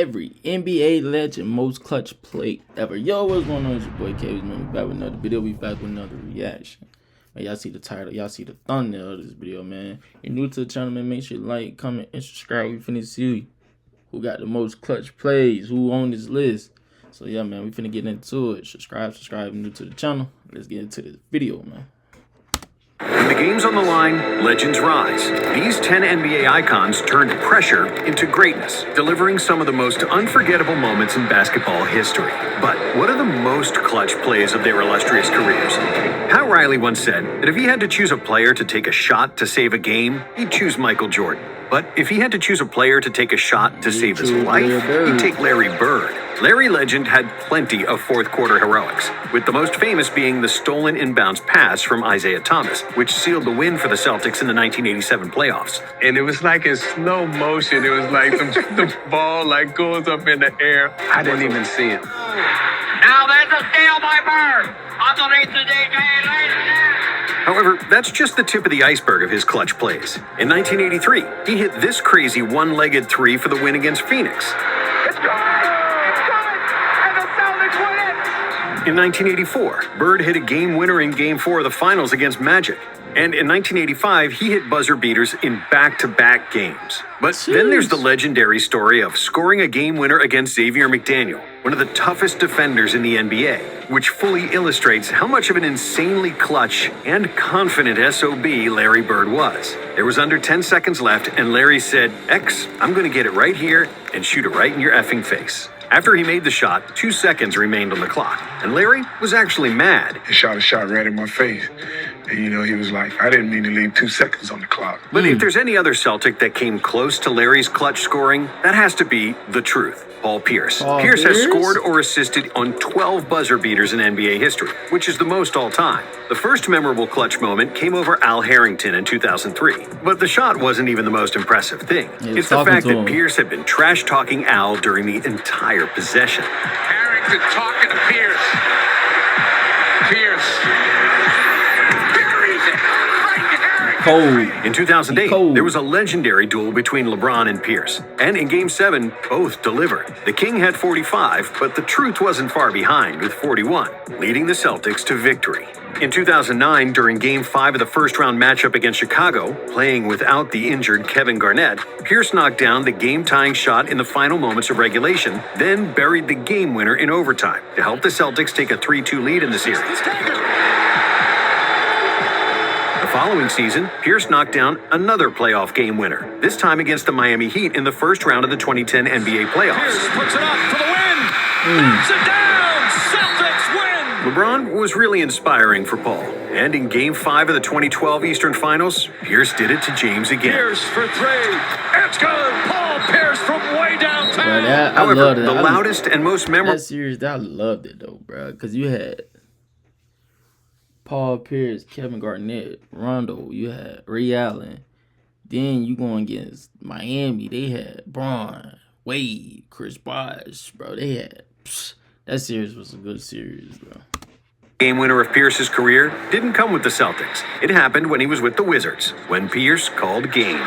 every NBA legend most clutch play ever. Yo, what's going on? It's your boy Kavius, man. We back with another video. We back with another reaction. Man, y'all see the title. Y'all see the thumbnail of this video, man. If you're new to the channel, man, make sure you like, comment, and subscribe. We finna see who got the most clutch plays, who on this list. So yeah, man, we finna get into it. Subscribe, new to the channel. Let's get into this video, man. When the game's on the line, legends rise. These 10 NBA icons turned pressure into greatness, delivering some of the most unforgettable moments in basketball history. But what are the most clutch plays of their illustrious careers? Pat Riley once said that if he had to choose a player to take a shot to save a game, he'd choose Michael Jordan. But if he had to choose a player to take a shot to save his life, he'd take Larry Bird. Larry Legend had plenty of fourth-quarter heroics, with the most famous being the stolen inbounds pass from Isaiah Thomas, which sealed the win for the Celtics in the 1987 playoffs. And it was like in slow motion. It was like the ball like goes up in the air. I didn't even see it. Now there's a steal by Bird. Underneath the DJ. However, that's just the tip of the iceberg of his clutch plays. In 1983, he hit this crazy one-legged three for the win against Phoenix. It's coming! It's coming! And the Celtics win it! In 1984, Bird hit a game winner in Game 4 of the Finals against Magic. And in 1985, he hit buzzer beaters in back-to-back games. But then there's the legendary story of scoring a game winner against Xavier McDaniel, one of the toughest defenders in the NBA, which fully illustrates how much of an insanely clutch and confident SOB Larry Bird was. There was under 10 seconds left, and Larry said, "X, I'm going to get it right here and shoot it right in your effing face." After he made the shot, 2 seconds remained on the clock, and Larry was actually mad. He shot a shot right in my face. And, he was like, I didn't mean to leave 2 seconds on the clock. But if there's any other Celtic that came close to Larry's clutch scoring, that has to be the truth. Paul Pierce. Pierce has scored or assisted on 12 buzzer beaters in NBA history, which is the most all time. The first memorable clutch moment came over Al Harrington in 2003. But the shot wasn't even the most impressive thing. It's the fact that Pierce had been trash-talking Al during the entire possession. Harrington talking to Pierce. Cold. In 2008, there was a legendary duel between LeBron and Pierce. And in Game 7, both delivered. The King had 45, but the truth wasn't far behind with 41, leading the Celtics to victory. In 2009, during Game 5 of the first-round matchup against Chicago, playing without the injured Kevin Garnett, Pierce knocked down the game-tying shot in the final moments of regulation, then buried the game winner in overtime to help the Celtics take a 3-2 lead in the series. The following season, Pierce knocked down another playoff game winner, this time against the Miami Heat in the first round of the 2010 NBA playoffs. Pierce puts it up for the win. Knocks it down. Celtics win. LeBron was really inspiring for Paul. And in Game 5 of the 2012 Eastern Finals, Pierce did it to James again. Pierce for three. It's good. Paul Pierce from way downtown. Bro, However, the loudest and most memorable... That series, I loved it, though, bro. Because you had Paul Pierce, Kevin Garnett, Rondo, you had Ray Allen. Then you going against Miami. They had Braun, Wade, Chris Bosh, bro. They had... that series was a good series, bro. Game winner of Pierce's career didn't come with the Celtics. It happened when he was with the Wizards, when Pierce called game.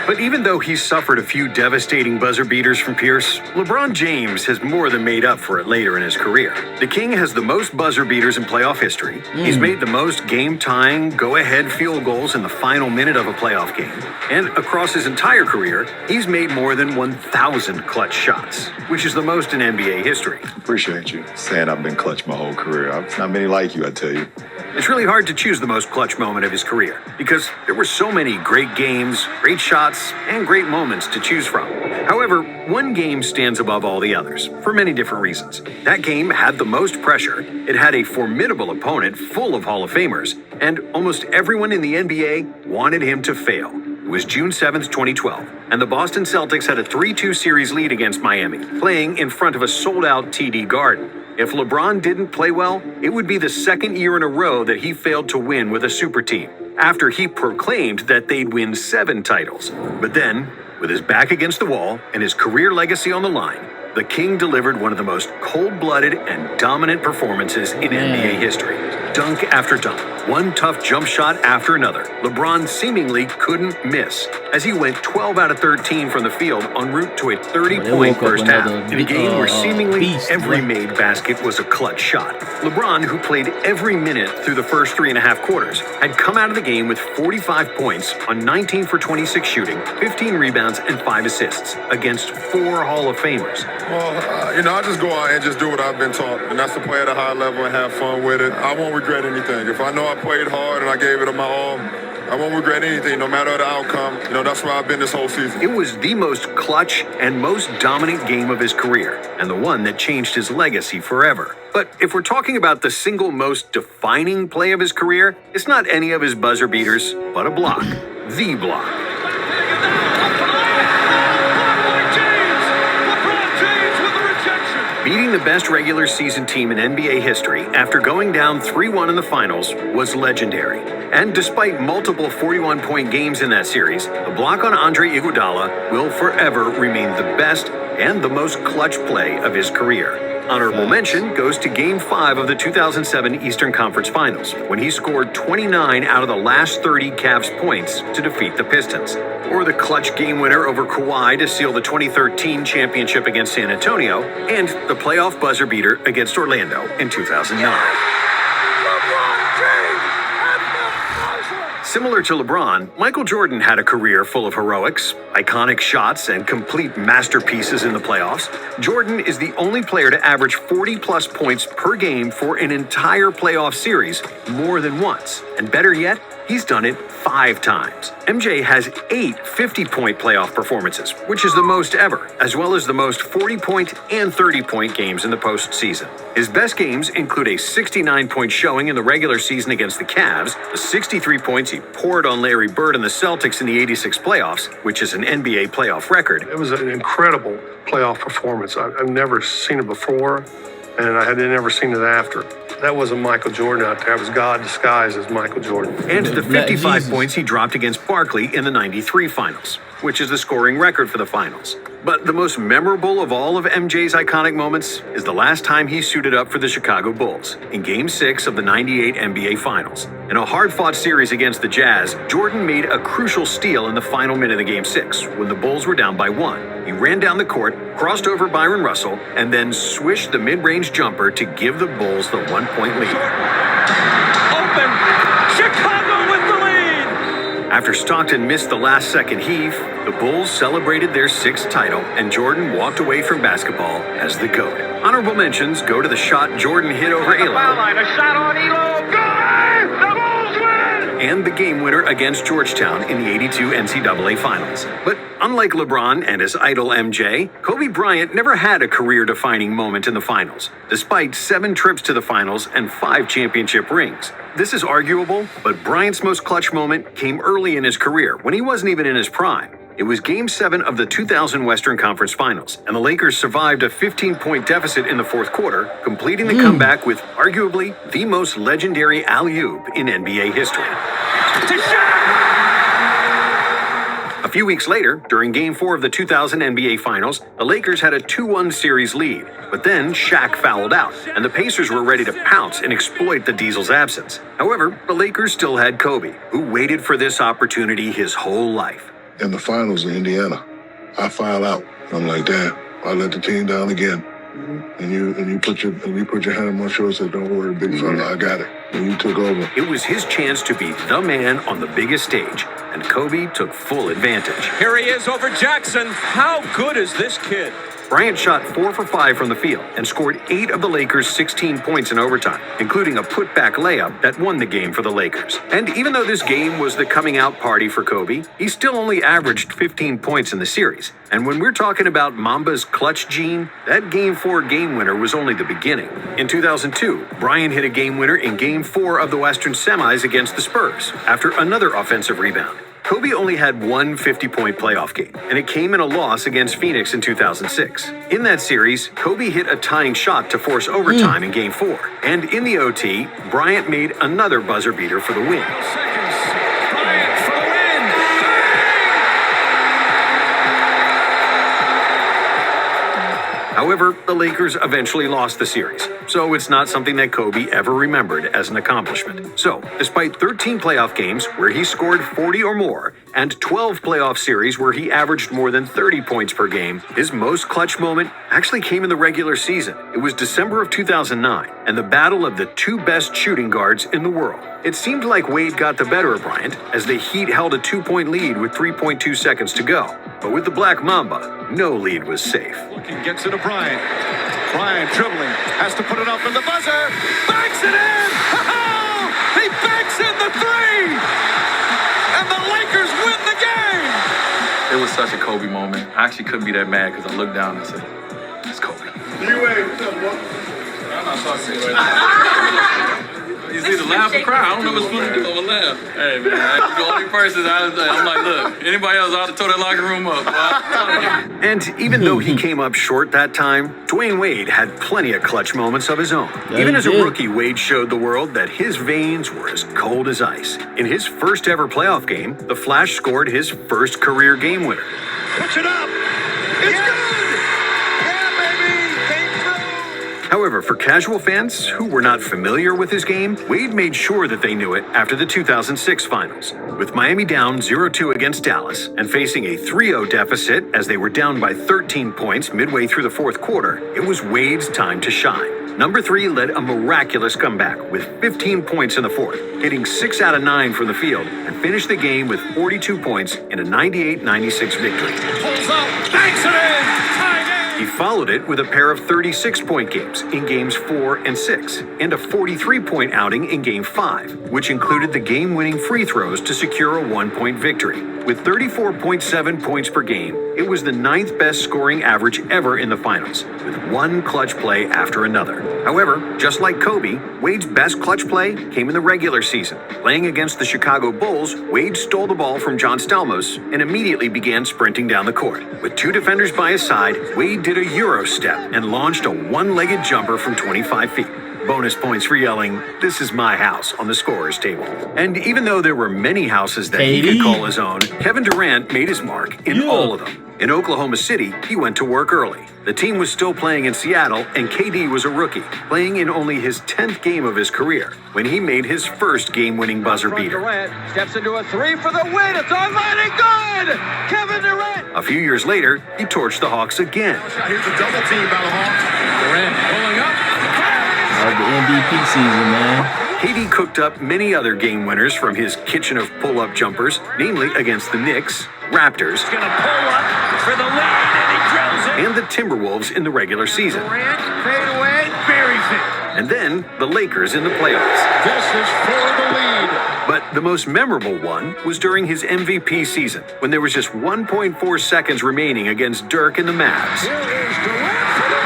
But even though he's suffered a few devastating buzzer beaters from Pierce, LeBron James has more than made up for it later in his career. The King has the most buzzer beaters in playoff history. He's made the most game-tying, go-ahead field goals in the final minute of a playoff game. And across his entire career, he's made more than 1,000 clutch shots, which is the most in NBA history. Appreciate you saying I've been clutch my whole career. It's not many like you, I tell you. It's really hard to choose the most clutch moment of his career because there were so many great games, great shots, and great moments to choose from. However, one game stands above all the others for many different reasons. That game had the most pressure, it had a formidable opponent full of Hall of Famers, and almost everyone in the NBA wanted him to fail. It was June 7th, 2012, and the Boston Celtics had a 3-2 series lead against Miami, playing in front of a sold-out TD Garden. If LeBron didn't play well, it would be the second year in a row that he failed to win with a super team, after he proclaimed that they'd win 7 titles. But then, with his back against the wall and his career legacy on the line, the King delivered one of the most cold-blooded and dominant performances in NBA history. Dunk after dunk, One tough jump shot after another, LeBron seemingly couldn't miss as he went 12 out of 13 from the field en route to a 30-point first half in a game where seemingly every made basket was a clutch shot. LeBron, who played every minute through the first 3.5 quarters, had come out of the game with 45 points on 19 for 26 shooting, 15 rebounds, and 5 assists against 4 Hall of Famers. Well, I just go out and just do what I've been taught, and that's to play at a high level and have fun with it. I won't regret anything. If I know I played hard and I gave it my all, I won't regret anything, no matter the outcome. That's where I've been this whole season. It was the most clutch and most dominant game of his career, and the one that changed his legacy forever. But if we're talking about the single most defining play of his career, it's not any of his buzzer beaters, but a block. The block. Beating the best regular season team in NBA history after going down 3-1 in the finals was legendary. And despite multiple 41-point games in that series, the block on Andre Iguodala will forever remain the best and the most clutch play of his career. Honorable mention goes to Game 5 of the 2007 Eastern Conference Finals, when he scored 29 out of the last 30 Cavs points to defeat the Pistons. Or the clutch game winner over Kawhi to seal the 2013 championship against San Antonio, and the playoff buzzer beater against Orlando in 2009. Similar to LeBron, Michael Jordan had a career full of heroics, iconic shots, and complete masterpieces in the playoffs. Jordan is the only player to average 40-plus points per game for an entire playoff series more than once. And better yet, he's done it 5 times. MJ has 8 50-point playoff performances, which is the most ever, as well as the most 40-point and 30-point games in the postseason. His best games include a 69-point showing in the regular season against the Cavs, the 63 points he poured on Larry Bird and the Celtics in the 86 playoffs, which is an NBA playoff record. It was an incredible playoff performance. I've never seen it before, and I had never seen it after. That wasn't Michael Jordan out there. It was God disguised as Michael Jordan. And the 55 points he dropped against Barkley in the 93 finals, which is the scoring record for the finals. But the most memorable of all of MJ's iconic moments is the last time he suited up for the Chicago Bulls in Game 6 of the 98 NBA Finals. In a hard-fought series against the Jazz, Jordan made a crucial steal in the final minute of Game 6 when the Bulls were down by 1. He ran down the court, crossed over Byron Russell, and then swished the mid-range jumper to give the Bulls the 1-point lead. Open! Chicago with the lead! After Stockton missed the last-second heave, the Bulls celebrated their 6th title, and Jordan walked away from basketball as the GOAT. Honorable mentions go to the shot Jordan hit over Elo. A shot on Elo. Good! The Bulls win! And the game winner against Georgetown in the 82 NCAA Finals. But unlike LeBron and his idol MJ, Kobe Bryant never had a career-defining moment in the finals, despite 7 trips to the finals and 5 championship rings. This is arguable, but Bryant's most clutch moment came early in his career when he wasn't even in his prime. It was Game 7 of the 2000 Western Conference Finals, and the Lakers survived a 15-point deficit in the 4th quarter, completing the comeback with arguably the most legendary alley-oop in NBA history. A few weeks later, during Game 4 of the 2000 NBA Finals, the Lakers had a 2-1 series lead. But then Shaq fouled out, and the Pacers were ready to pounce and exploit the Diesel's absence. However, the Lakers still had Kobe, who waited for this opportunity his whole life. In the finals in Indiana, I foul out. I'm like, damn, I let the team down again. And you put your hand on my shoulder and said, don't worry, big fella, I got it. And you took over. It was his chance to be the man on the biggest stage, and Kobe took full advantage. Here he is over Jackson. How good is this kid? Bryant shot 4 for 5 from the field and scored 8 of the Lakers' 16 points in overtime, including a putback layup that won the game for the Lakers. And even though this game was the coming out party for Kobe, he still only averaged 15 points in the series. And when we're talking about Mamba's clutch gene, that Game 4 game winner was only the beginning. In 2002, Bryant hit a game winner in Game 4 of the Western Semis against the Spurs after another offensive rebound. Kobe only had one 50-point playoff game, and it came in a loss against Phoenix in 2006. In that series, Kobe hit a tying shot to force overtime in Game 4. And in the OT, Bryant made another buzzer beater for the win. However, the Lakers eventually lost the series, so it's not something that Kobe ever remembered as an accomplishment. So, despite 13 playoff games where he scored 40 or more, and 12 playoff series where he averaged more than 30 points per game, his most clutch moment actually came in the regular season. It was December of 2009, and the battle of the two best shooting guards in the world. It seemed like Wade got the better of Bryant, as the Heat held a 2-point lead with 3.2 seconds to go. But with the Black Mamba, no lead was safe. Looking, gets it to Bryant. Bryant dribbling, has to put it up in the buzzer. Banks it in! Oh, he banks in the three! And the Lakers win the game! It was such a Kobe moment. I actually couldn't be that mad because I looked down and said, it's Kobe. I'm not talking to you. He's either laugh or cry. I don't know what's supposed to do. I'm gonna laugh. Hey man, I'm the only person I'm like, look, anybody else, I ought to tow that locker room up. And even though he came up short that time, Dwayne Wade had plenty of clutch moments of his own. Yeah, even as a did. rookie, Wade showed the world that his veins were as cold as ice. In his first ever playoff game, the Flash scored his first career game winner. Puts it up! It's good! Yeah, baby! Came through! However, for casual fans who were not familiar with his game, Wade made sure that they knew it after the 2006 finals. With Miami down 0-2 against Dallas and facing a 3-0 deficit as they were down by 13 points midway through the fourth quarter, it was Wade's time to shine. Number 3 led a miraculous comeback with 15 points in the fourth, hitting 6 out of 9 from the field, and finished the game with 42 points in a 98-96 victory. Pulls up, banks it in! Tie game! He followed it with a pair of 36-point games in Games 4 and 6, and a 43-point outing in Game 5, which included the game-winning free throws to secure a 1-point victory. With 34.7 points per game, it was the 9th best scoring average ever in the finals, with one clutch play after another. However, just like Kobe, Wade's best clutch play came in the regular season. Playing against the Chicago Bulls, Wade stole the ball from John Stamos and immediately began sprinting down the court. With 2 defenders by his side, Wade did a Euro step and launched a one-legged jumper from 25 feet. Bonus points for yelling, "This is my house," on the scorer's table. And even though there were many houses that he could call his own, Kevin Durant made his mark in all of them. In Oklahoma City, he went to work early. The team was still playing in Seattle, and KD was a rookie, playing in only his 10th game of his career, when he made his first game-winning buzzer beater. Durant steps into a three for the win. It's already good! Kevin Durant! A few years later, he torched the Hawks again. Here's a double team by the Hawks. Durant pulling up. The MVP season, man. KD cooked up many other game winners from his kitchen of pull-up jumpers, namely against the Knicks, Raptors, Gonna pull up for the lead, and he drills it. and the Timberwolves in the regular season. Durant, fade away, buries it. And then the Lakers in the playoffs. This is for the lead. But the most memorable one was during his MVP season, when there was just 1.4 seconds remaining against Dirk and the Mavs. Here is Durant for the win.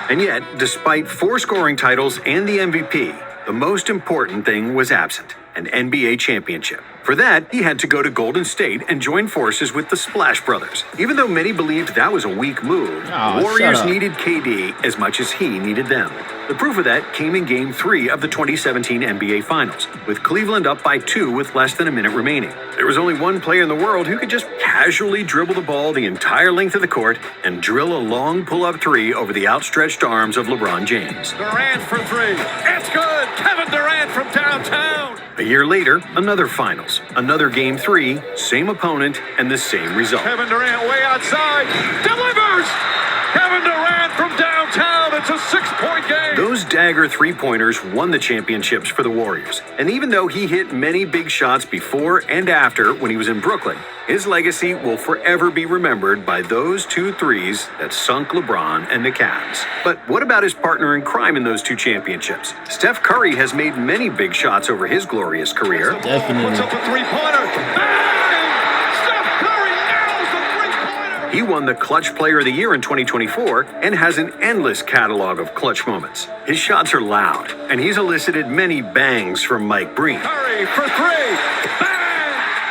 And yet, despite 4 scoring titles and the MVP, the most important thing was absent: an NBA championship. For that, he had to go to Golden State and join forces with the Splash Brothers. Even though many believed that was a weak move, Oh, the Warriors shut up. needed KD as much as he needed them. The proof of that came in Game 3 of the 2017 NBA Finals, with Cleveland up by 2 with less than a minute remaining. There was only one player in the world who could just casually dribble the ball the entire length of the court and drill a long pull-up 3 over the outstretched arms of LeBron James. Durant for 3. It's good. Kevin Durant from downtown. A year later, another Finals, another Game 3, same opponent, and the same result. Kevin Durant way outside. Delivers. Kevin Durant from downtown. It's a 6-point game. Those dagger three-pointers won the championships for the Warriors. And even though he hit many big shots before and after when he was in Brooklyn, his legacy will forever be remembered by those 2 threes that sunk LeBron and the Cavs. But what about his partner in crime in those 2 championships? Steph Curry has made many big shots over his glorious career. Definitely. Puts up a 3-pointer. Bang! Steph Curry nails the 3-pointer. He won the Clutch Player of the Year in 2024 and has an endless catalog of clutch moments. His shots are loud, and he's elicited many bangs from Mike Breen. Curry for 3. Bang!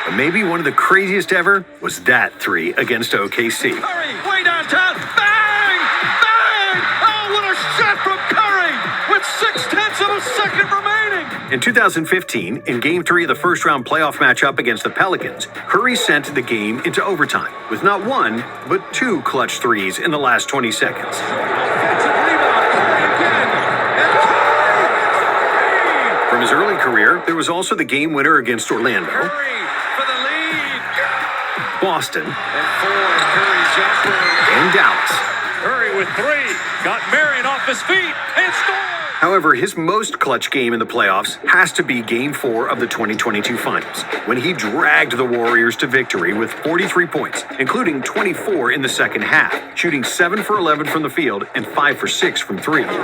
But maybe one of the craziest ever was that 3 against OKC. Curry way downtown. Bang! Bang! Oh, what a shot from Curry with 0.6 of a second remaining. In 2015, in Game 3 of the first-round playoff matchup against the Pelicans, Curry sent the game into overtime with not one, but two clutch threes in the last 20 seconds. From his early career, there was also the game winner against Orlando, Boston, and Dallas. Curry with three, got Marion off his feet, and scored! However, his most clutch game in the playoffs has to be Game 4 of the 2022 Finals, when he dragged the Warriors to victory with 43 points, including 24 in the second half, shooting 7 for 11 from the field and 5 for 6 from 3. It's good,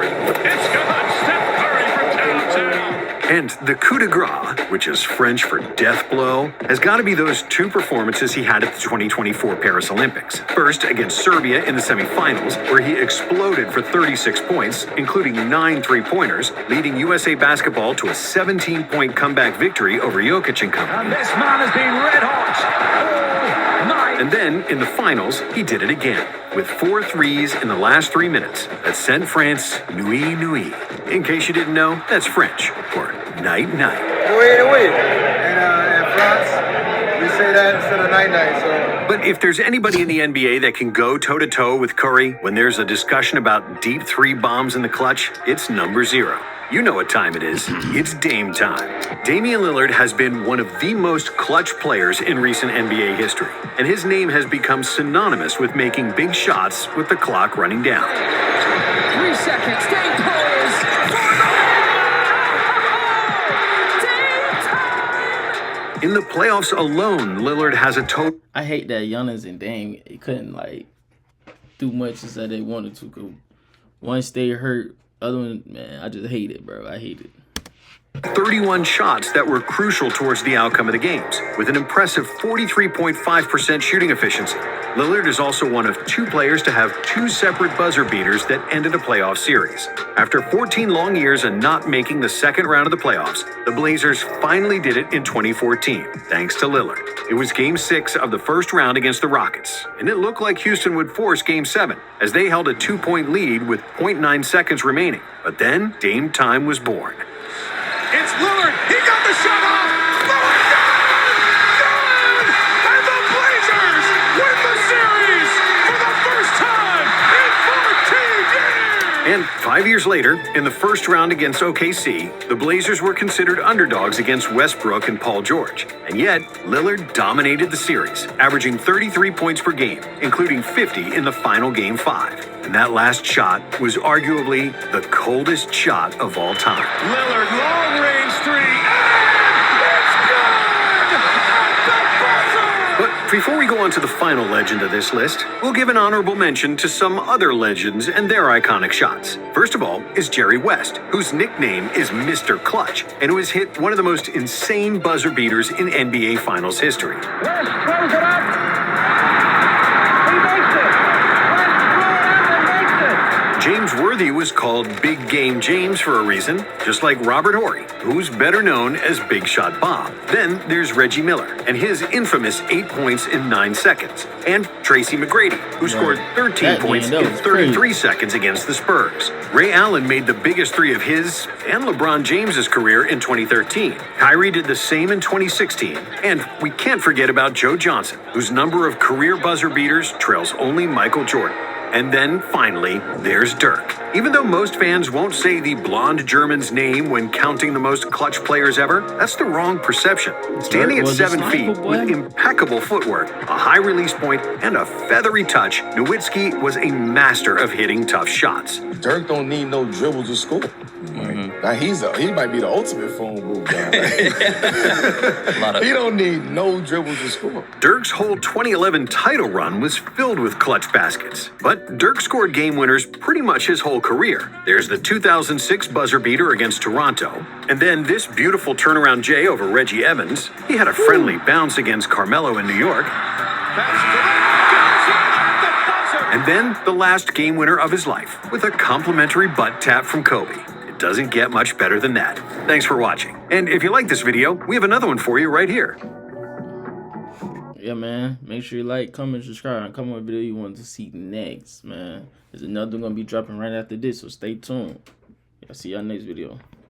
Steph Curry from downtown. And the coup de grace, which is French for death blow, has got to be those two performances he had at the 2024 Paris Olympics. First, against Serbia in the semifinals, where he exploded for 36 points, including 9 three-pointers, leading USA basketball to a 17-point comeback victory over Jokic and company. And this man has been red hot all night. And then, in the finals, he did it again, with 4 threes in the last 3 minutes that sent France nuit nuit. In case you didn't know, that's French for night night. Oui. In France, we say that instead of night night. So. But if there's anybody in the NBA that can go toe-to-toe with Curry when there's a discussion about deep 3 bombs in the clutch, it's number 0. You know what time it is. It's Dame time. Damian Lillard has been one of the most clutch players in recent NBA history, and his name has become synonymous with making big shots with the clock running down. 3 seconds, Dame pulls. In the playoffs alone, Lillard has a total. I hate that Giannis and Dame couldn't like do much as they wanted to. Cause one stay hurt, other one, man, I just hate it, bro. I hate it. 31 shots that were crucial towards the outcome of the games, with an impressive 43.5% shooting efficiency. Lillard is also one of 2 players to have 2 separate buzzer beaters that ended a playoff series. After 14 long years and not making the second round of the playoffs, the Blazers finally did it in 2014, thanks to Lillard. It was Game 6 of the first round against the Rockets, and it looked like Houston would force Game 7, as they held a 2-point lead with 0.9 seconds remaining. But then, Dame time was born. It's Lillard. He got the shot off. Lillard got it. Good. And the Blazers win the series for the first time in 14 years. And 5 years later, in the first round against OKC, the Blazers were considered underdogs against Westbrook and Paul George. And yet, Lillard dominated the series, averaging 33 points per game, including 50 in the final Game 5. And that last shot was arguably the coldest shot of all time. Lillard, long-range 3, and it's good! At the buzzer! But before we go on to the final legend of this list, we'll give an honorable mention to some other legends and their iconic shots. First of all is Jerry West, whose nickname is Mr. Clutch, and who has hit one of the most insane buzzer beaters in NBA Finals history. West throws it up. He makes it. James Worthy was called Big Game James for a reason, just like Robert Horry, who's better known as Big Shot Bob. Then there's Reggie Miller and his infamous 8 points in 9 seconds, and Tracy McGrady, who scored 13 points in 33 seconds against the Spurs. Ray Allen made the biggest 3 of his and LeBron James's career in 2013. Kyrie did the same in 2016, and we can't forget about Joe Johnson, whose number of career buzzer beaters trails only Michael Jordan. And then, finally, there's Dirk. Even though most fans won't say the blonde German's name when counting the most clutch players ever, that's the wrong perception. Standing at 7 feet with impeccable footwork, a high release point, and a feathery touch, Nowitzki was a master of hitting tough shots. Dirk don't need no dribble to score. Now he might be the ultimate phone booth guy. He don't need no dribble to score. Dirk's whole 2011 title run was filled with clutch baskets, but Dirk scored game winners pretty much his whole career. There's the 2006 buzzer beater against Toronto, and then this beautiful turnaround J over Reggie Evans. He had a friendly bounce against Carmelo in New York. And then the last game winner of his life with a complimentary butt tap from Kobe. It doesn't get much better than that. Thanks for watching. And if you like this video, we have another one for you right here. Yeah, man. Make sure you like, comment, subscribe, and comment what video you want to see next, man. There's another one gonna be dropping right after this, so stay tuned. I'll see y'all next video.